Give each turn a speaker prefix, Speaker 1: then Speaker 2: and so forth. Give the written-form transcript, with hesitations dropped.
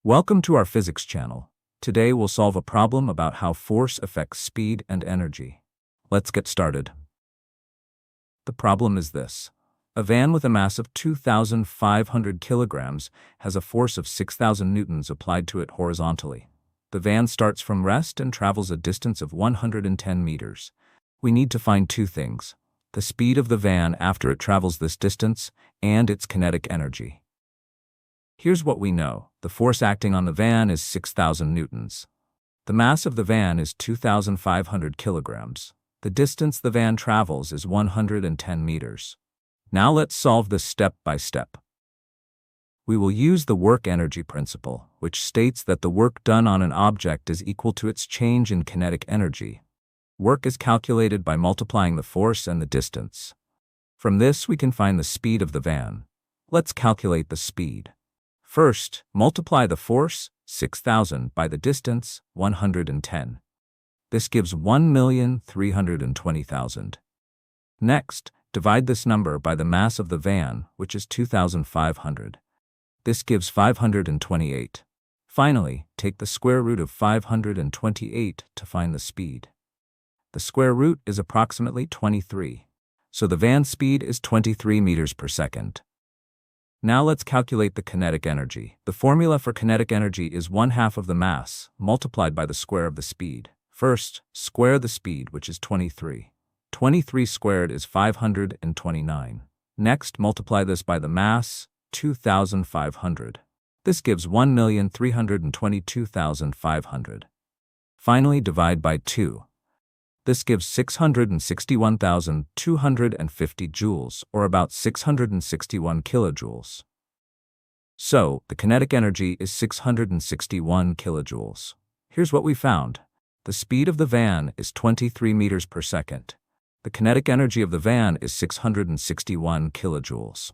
Speaker 1: Welcome to our physics channel. Today we'll solve a problem about how force affects speed and energy. Let's get started. The problem is this. A van with a mass of 2,500 kilograms has a force of 6,000 newtons applied to it horizontally. The van starts from rest and travels a distance of 110 meters. We need to find two things: the speed of the van after it travels this distance and its kinetic energy. Here's what we know. The force acting on the van is 6,000 newtons. The mass of the van is 2,500 kilograms. The distance the van travels is 110 meters. Now let's solve this step by step. We will use the work-energy principle, which states that the work done on an object is equal to its change in kinetic energy. Work is calculated by multiplying the force and the distance. From this, we can find the speed of the van. Let's calculate the speed. First, multiply the force, 6,000, by the distance, 110. This gives 1,320,000. Next, divide this number by the mass of the van, which is 2,500. This gives 528. Finally, take the square root of 528 to find the speed. The square root is approximately 23. So the van speed is 23 meters per second. Now let's calculate the kinetic energy. The formula for kinetic energy is 1/2 of the mass multiplied by the square of the speed. First, square the speed, which is 23. 23 squared is 529. Next, multiply this by the mass, 2,500. This gives 1,322,500. Finally, divide by 2. This gives 661,250 joules, or about 661 kilojoules. So, the kinetic energy is 661 kilojoules. Here's what we found. The speed of the van is 23 meters per second. The kinetic energy of the van is 661 kilojoules.